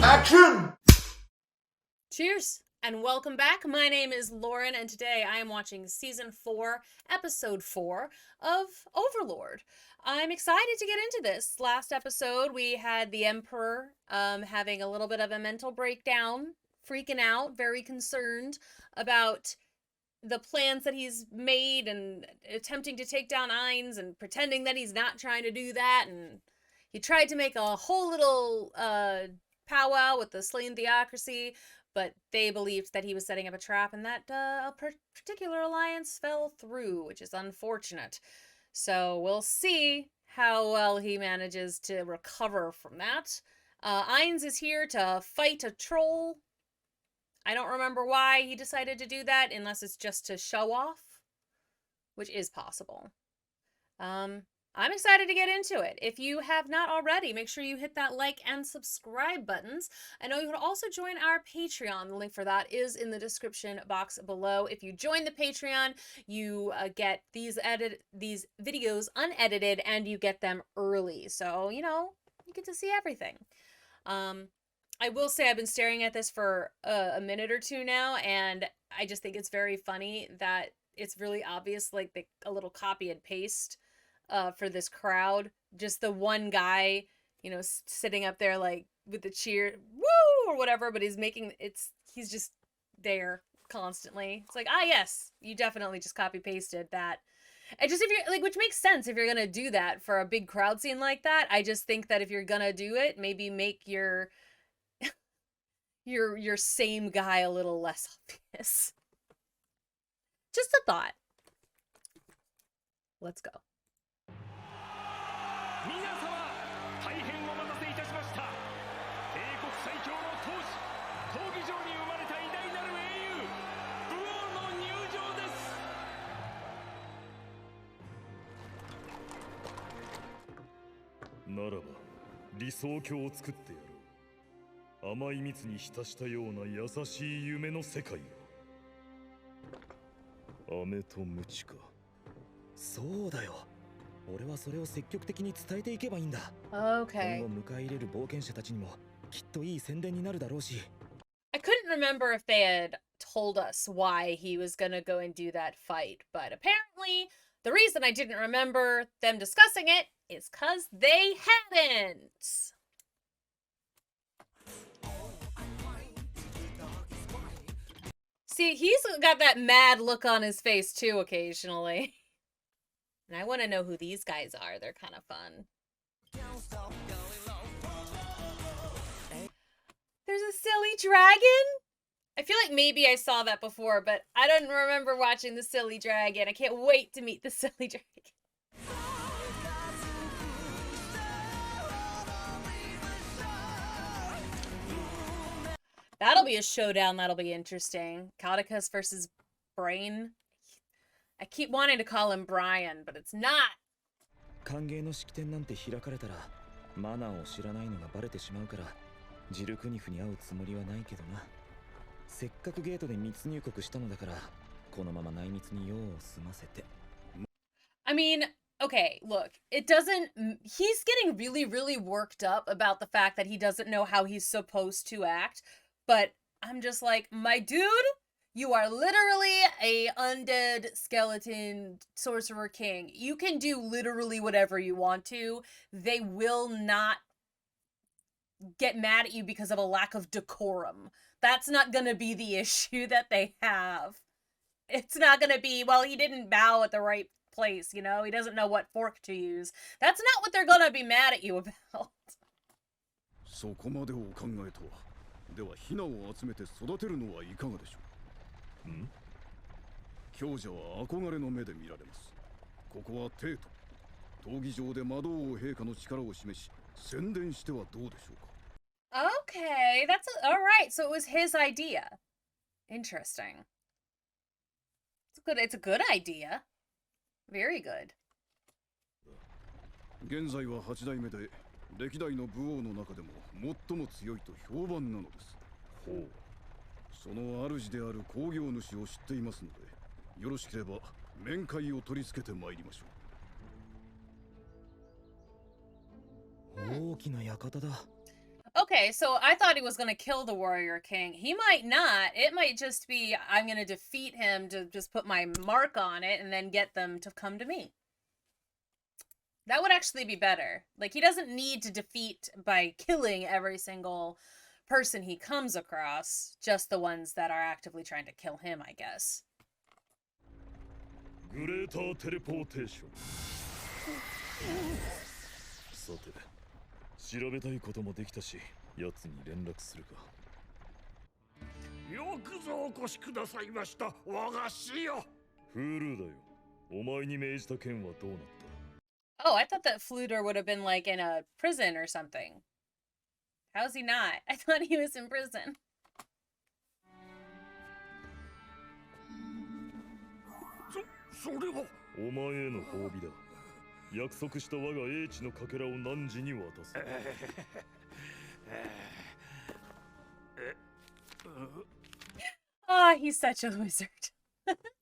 Action! Cheers and welcome back. My name is Lauren and today I am watching Season 4, Episode 4 of Overlord. I'm excited to get into this. Last episode we had the Emperor having a little bit of a mental breakdown, freaking out, very concerned about the plans that he's made and attempting to take down Ainz and pretending that he's not trying to do that, and he tried to make a whole little powwow with the slain theocracy, but they believed that he was setting up a trap and that a particular alliance fell through, which is unfortunate. So we'll see how well he manages to recover from that. Ainz is here to fight a troll. I don't remember why he decided to do that, unless it's just to show off, which is possible. I'm excited to get into it. If you have not already, make sure you hit that like and subscribe buttons. I know you can also join our Patreon. The link for that is in the description box below. If you join the Patreon, you get these videos unedited and you get them early. So, you know, you get to see everything. I will say I've been staring at this for a minute or two now, and I just think it's very funny that it's really obvious, like a little copy and paste for this crowd. Just the one guy, you know, sitting up there like with the cheer, woo, or whatever, but he's just there constantly. It's like, ah, yes, you definitely just copy pasted that. And just if you're like, which makes sense if you're gonna do that for a big crowd scene like that. I just think that if you're gonna do it, maybe make your same guy a little less obvious. Just a thought. Let's go. Okay. I couldn't remember if they had told us why he was gonna go and do that fight, but apparently the reason I didn't remember them discussing it is because they hadn't. See, he's got that mad look on his face too occasionally. And I want to know who these guys are. They're kind of fun. There's a silly dragon? I feel like maybe I saw that before, but I don't remember watching the silly dragon. I can't wait to meet the silly dragon. That'll be a showdown. That'll be interesting. Caudicus versus Brain. I keep wanting to call him Brian, but it's not. I mean, okay, look, it doesn't... He's getting really, really worked up about the fact that he doesn't know how he's supposed to act, but I'm just like, my dude, you are literally a undead skeleton sorcerer king. You can do literally whatever you want to. They will not get mad at you because of a lack of decorum. That's not gonna be the issue that they have. It's not gonna be, well, he didn't bow at the right place, you know? He doesn't know what fork to use. That's not what they're gonna be mad at you about. そこまでを考えとは。ではヒナを集めて育てるのはいかがでしょう。強者は憧れの目で見られます。ここは帝都。闘技場で魔導王陛下の力を示し、宣伝してはどうでしょうか。Okay, that's alright. So it was his idea. Interesting. It's a good idea. Very good. 現在は8代目で歴代の武王の中でも最も強いと評判なのです。ほう。その主である工業主を知っていますので、よろしければ面会を取り付けて参りましょう。大きな館だ。Okay, so I thought he was going to kill the Warrior King. He might not. It might just be I'm going to defeat him to just put my mark on it and then get them to come to me. That would actually be better. Like, he doesn't need to defeat by killing every single person he comes across, just the ones that are actively trying to kill him, I guess. グレーターテレポーテーションさて調べたいこともできたし奴に連絡するかよくぞお越しくださいました我が師よフールーだよお前に命じた件はどうなった Oh, I thought that Fluter would have been like in a prison or something. How's he not? I thought he was in prison. それはお前への褒美だ約束した我が英知のかけらを汝に渡す Ah, he's such a wizard.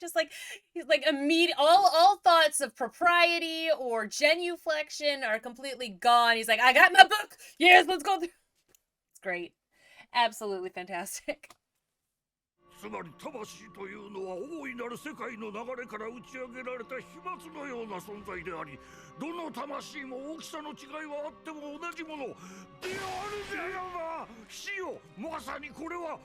Just like he's like immediate all thoughts of propriety or genuflection are completely gone. He's like, I got my book. Yes, let's go through. It's great. Absolutely fantastic. つまり魂というのは大いなる世界の流れから打ち上げられた飛沫のような存在でありどの魂も大きさの違いはあっても同じものであるじゃよな死よまさにこれは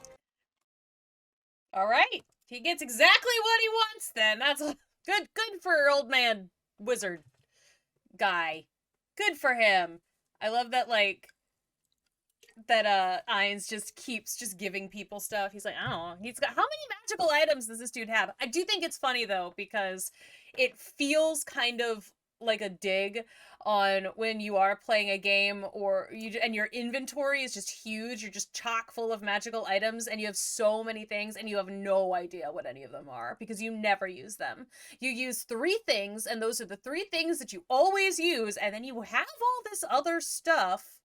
All right. He gets exactly what he wants then. That's good for old man wizard guy. Good for him. I love that Ainz just keeps just giving people stuff. He's like, I don't know. He's got how many magical items does this dude have? I do think it's funny though because it feels kind of like a dig on when you are playing a game and your inventory is just huge. You're just chock full of magical items and you have so many things and you have no idea what any of them are because you never use them. You use 3 things and those are the 3 things that you always use and then you have all this other stuff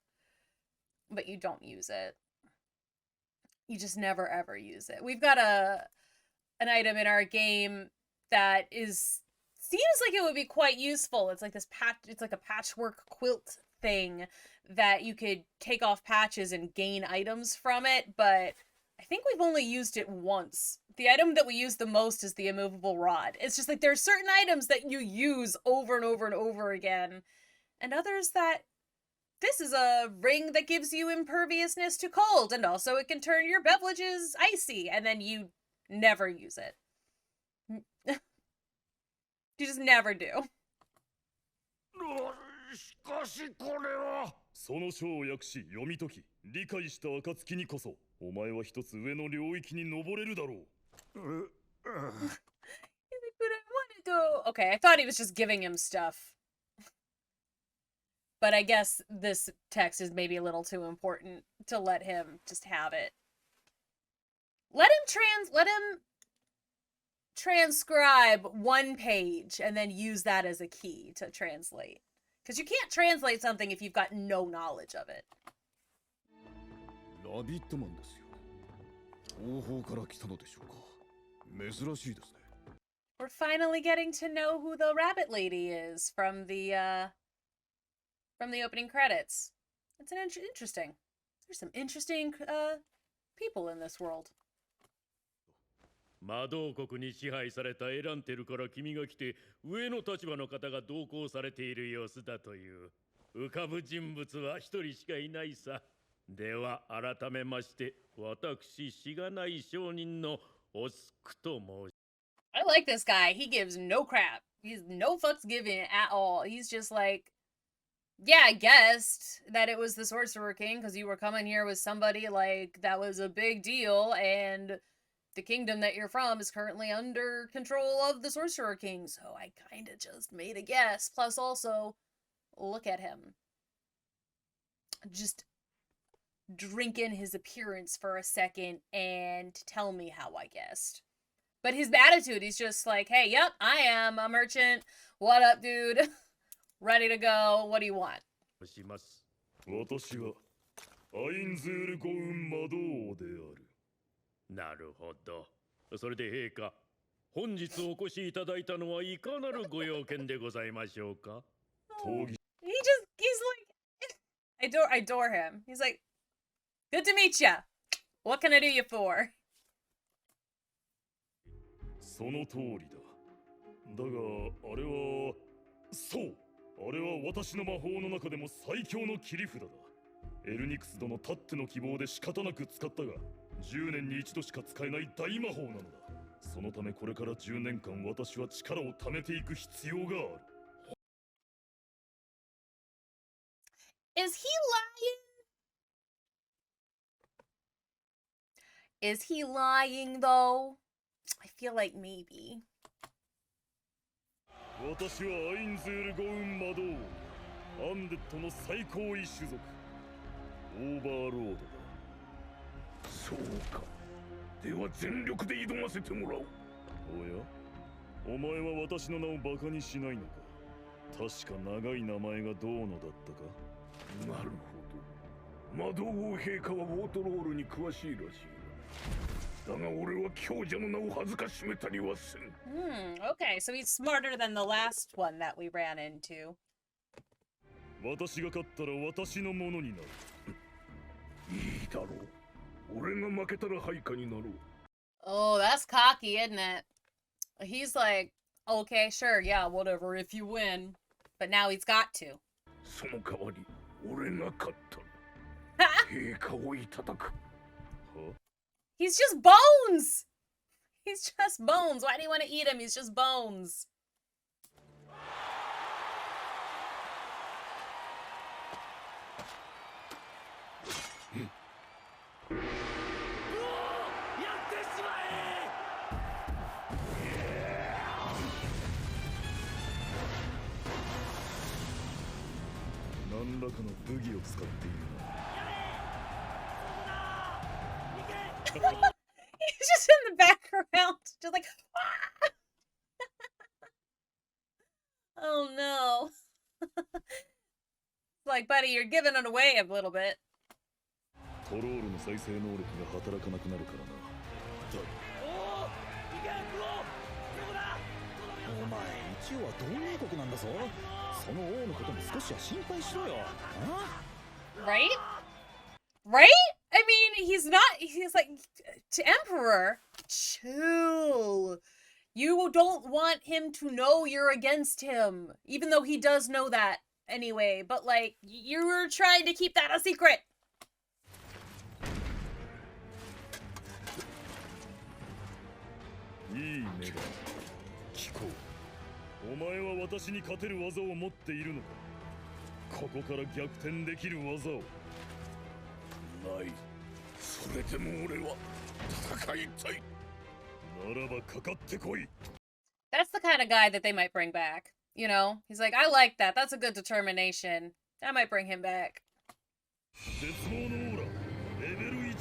but you don't use it. You just never ever use it. We've got an item in our game that seems like it would be quite useful. It's like it's like a patchwork quilt thing that you could take off patches and gain items from it, but I think we've only used it once. The item that we use the most is the immovable rod. It's just like there are certain items that you use over and over and over again, and others that this is a ring that gives you imperviousness to cold, and also it can turn your beverages icy, and then you never use it. You just never do. しかしこれはその書を訳し読み解き理解した暁にこそお前は一つ上の領域に登れるだろう But I want to go. Okay, I thought he was just giving him stuff. But I guess this text is maybe a little too important to let him just have it. Let him transcribe 1 page and then use that as a key to translate. Because you can't translate something if you've got no knowledge of it. ラビットマンですよ。東方から来たのでしょうか。珍しいですね。We're finally getting to know who the rabbit lady is from the opening credits. It's interesting. There's some interesting people in this world. 魔導国に支配されたエランテルから君が来て上の立場の方が同行されている様子だという浮かぶ人物は一人しかいないさでは改めまして私しがない商人のオスクと申し I like this guy. He gives no crap. He's no fucks given at all. He's just like, yeah, I guessed that it was the Sorcerer King because you were coming here with somebody like that was a big deal and the kingdom that you're from is currently under control of the Sorcerer King, so I kind of just made a guess. Plus, also, look at him. Just drink in his appearance for a second and tell me how I guessed. But his attitude, he's just like, hey, yep, I am a merchant. What up, dude? Ready to go. What do you want? します。私はアインズール・ゴウン魔導王であるなるほど。それで陛下、本日お越しいただいたのはいかなるご用件でございましょうか 闘技 He's like, I adore him. He's like, Good to meet ya. What can I do you for? その通りだ。だがあれはそう、あれは私の魔法の中でも最強の切り札だ。エルニクス殿たっての希望で仕方なく使ったが、10年に一度しか使えない大魔法なのだ。そのためこれから10年間私は力を貯めていく必要がある。Is he lying? Is he lying though? I feel like maybe. 私はアインズールゴウン魔導王、アンデッドの最高位種族、オーバーロードだ。そうか。では全力で挑ませてもらおう。おや、お前は私の名をバカにしないのか。確か長い名前がどうのだったか。なるほど。魔導王陛下はウォートロールに詳しいらしいな。だが俺は強者の名を恥ずかしめたりはせん。Okay, so he's smarter than the last one that we ran into. 私が勝ったら私のものになる。いいだろう。俺が負けたら配下になろう。Oh, that's cocky, isn't it? He's like, okay, sure, yeah, whatever, if you win. But now he's got to. その代わり俺が勝った。陛下をいただく。He's just bones! He's just bones. Why do you want to eat him? He's just bones. He's just in the background, just like, ah! Oh no. Like, buddy, you're giving it away a little bit. トロールの再生能力が働かなくなるからな。お前一応は同盟国なんだぞ。その王のことも少しは心配しろよ。Right? Right? I mean, he's like, to Emperor, chill. You don't want him to know you're against him, even though he does know that anyway. But like, you're trying to keep that a secret. いいねだ。聞こう。お前は私に勝てる技を持っているのか。ここから逆転できる技を。ない。それでも俺は戦いたい。ならばかかってこい。 That's the kind of guy that they might bring back. You know, he's like, I like that. That's a good determination. I might bring him back. 絶望のオーラ、レベル1。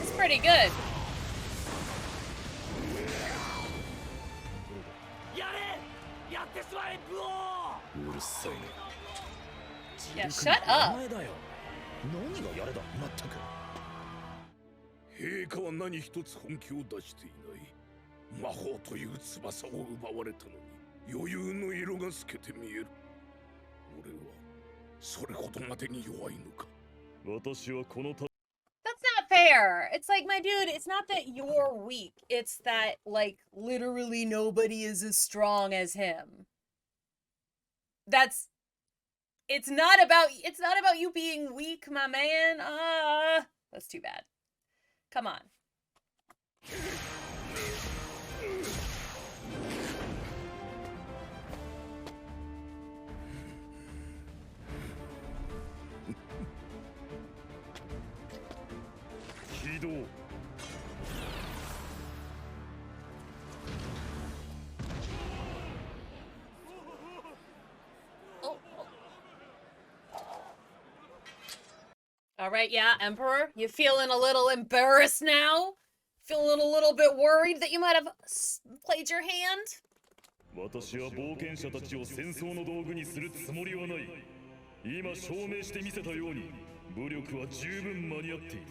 It's pretty good. Yeah, shut up. 何がやれだ、まったく。陛下は何一つ本気を出していない。魔法という翼を奪われたのに余裕の色が透けて見える。俺はそれほどまでに弱いのか。私はこのた That's not fair. It's like, my dude, it's not that you're weak. It's that, like, literally nobody is as strong as him. It's not about you being weak, my man. That's too bad. Come on. All right, yeah, Emperor, you feeling a little embarrassed now? Feeling a little bit worried that you might have played your hand? 私は冒険者たちを戦争の道具にするつもりはない。今証明してみせたように武力は十分間に合っている。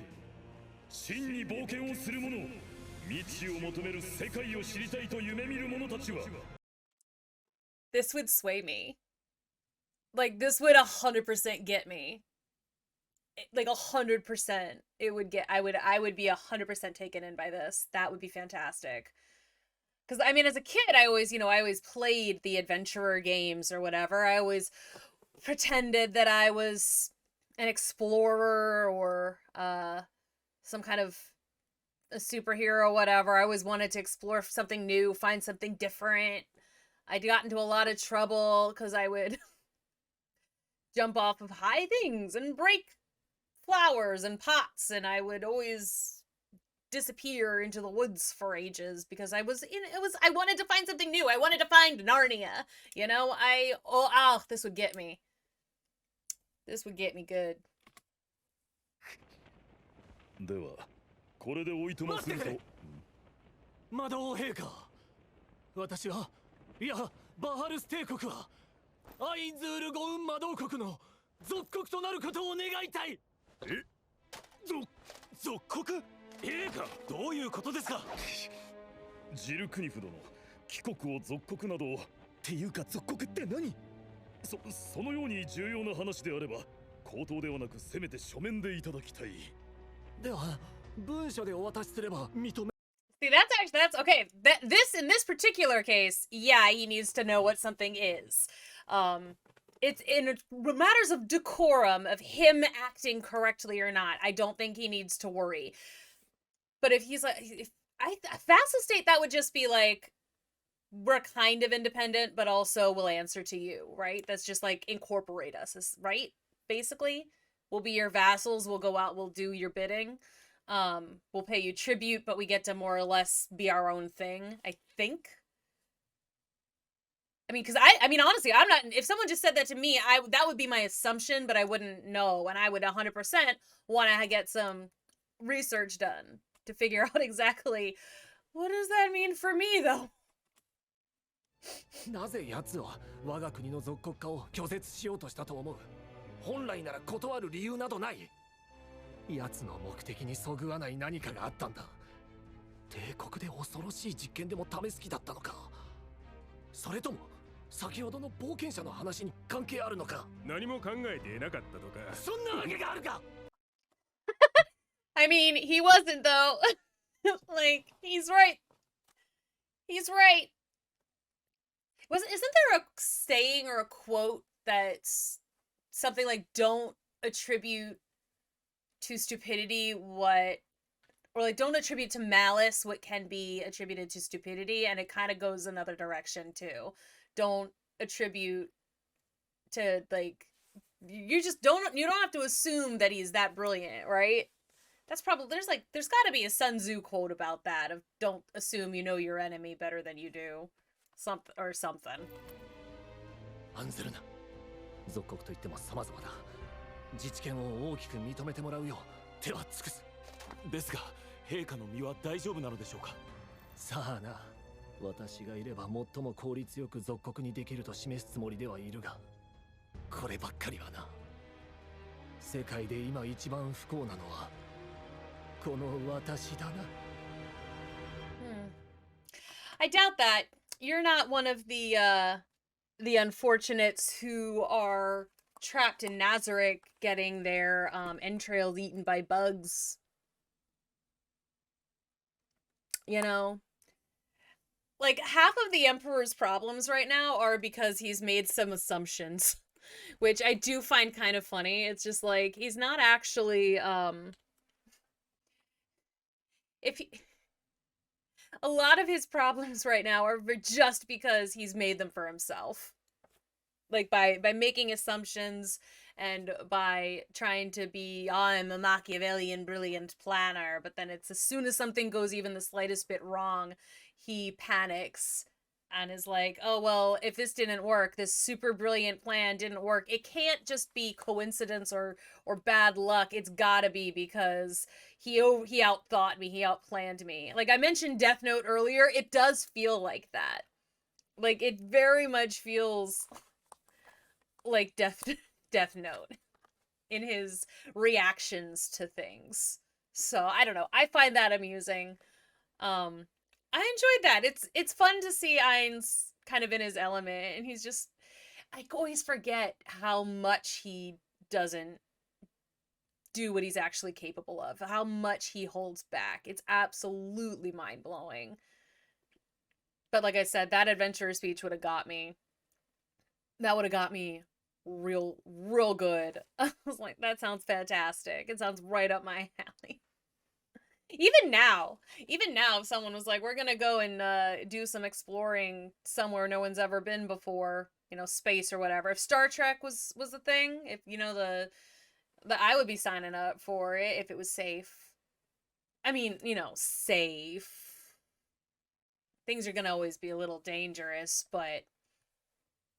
真に冒険をする者、未知を求める世界を知りたいと夢見る者たちは This would sway me. Like, this would 100% get me. Like 100%. It would get, I would be 100% taken in by this. That would be fantastic. Because, I mean, as a kid, I always played the adventurer games or whatever. I always pretended that I was an explorer or some kind of a superhero or whatever. I always wanted to explore something new, find something different. I got into a lot of trouble because I would jump off of high things and break flowers and pots, and I would always disappear into the woods for ages because I wanted to find something new. I wanted to find Narnia. You know, this would get me. This would get me good. ではこれでおいとますると魔導陛下、私はいやバハルス帝国はアインズールゴウン魔導国の属国となることを願いたい。属国？陛下、どういうことですか？ジルクニフ殿、帰国を属国などっていうか属国って何？そのように重要な話であれば口頭ではなくせめて書面でいただきたい。では文書でお渡しすれば認め。 See, that's okay. In this particular case, yeah, he needs to know what something is. It's in matters of decorum, of him acting correctly or not. I don't think he needs to worry. But if he's like, vassal state, that would just be like, we're kind of independent, but also we'll answer to you, right? That's just like incorporate us, right? Basically, we'll be your vassals. We'll go out. We'll do your bidding. We'll pay you tribute, but we get to more or less be our own thing, I think. I mean, because I mean, honestly, I'm not, if someone just said that to me, that would be my assumption, but I wouldn't know. And I would 100% want to get some research done to figure out exactly what does that mean for me, though. なぜ奴は我が国の属国化を拒絶しようとしたと思う？本来なら断る理由などない。奴の目的にそぐわない何かがあったんだ。帝国で恐ろしい実験でも試す気だったのか。それとも先ほどの冒険者の話に関係あるのか。何も考えていなかったとか。そんなわけがあるか。I mean, he wasn't though. Like, he's right. He's right. Isn't there a saying or a quote that's something like, don't attribute to stupidity or like, don't attribute to malice what can be attributed to stupidity, and it kind of goes another direction too. Don't attribute to, like, you don't have to assume that he's that brilliant, right? That's probably, there's got to be a Sun Tzu quote about that, of don't assume you know your enemy better than you do. Something. 案ずるな。属国といっても様々だ。自治権を大きく認めてもらうよう手は尽くす。ですが、陛下の身は大丈夫なのでしょうか。さあな。私がいれば最も効率よく属国にできると示すつもりではいるが、こればっかりはな。世界で今一番不幸なのはこの私だな。I doubt that. You're not one of the unfortunates who are trapped in Nazarick getting their entrails eaten by bugs. You know? Like, half of the Emperor's problems right now are because he's made some assumptions, which I do find kind of funny. It's just like, he's not actually, a lot of his problems right now are just because he's made them for himself. Like, by making assumptions and by trying to be, I'm a Machiavellian brilliant planner, but then it's as soon as something goes even the slightest bit wrong, he panics and is like, oh, well, if this didn't work, this super brilliant plan didn't work, it can't just be coincidence or bad luck. It's gotta be because he outthought me, he outplanned me. Like, I mentioned Death Note earlier, it does feel like that. Like, it very much feels like Death Note in his reactions to things. So, I don't know. I find that amusing. I enjoyed that. It's fun to see Ainz kind of in his element, and he's just, I always forget how much he doesn't do what he's actually capable of, how much he holds back. It's absolutely mind-blowing. But like I said, that adventurer speech would have got me. That would have got me real good. I was like, that sounds fantastic. It sounds right up my alley. Even now, if someone was like, we're gonna go and do some exploring somewhere no one's ever been before, you know, space or whatever. If Star Trek was the thing, if, you know, the I would be signing up for it if it was safe. I mean, you know, safe. Things are gonna always be a little dangerous, but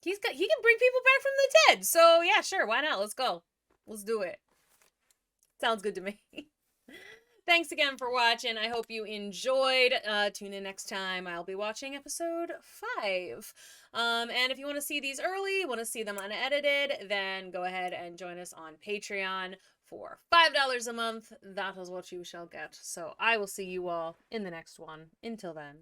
he can bring people back from the dead. So yeah, sure, why not? Let's go. Let's do it. Sounds good to me. Thanks again for watching. I hope you enjoyed. Tune in next time. I'll be watching episode 5. And if you want to see these early, want to see them unedited, then go ahead and join us on Patreon for $5 a month. That is what you shall get. So I will see you all in the next one. Until then.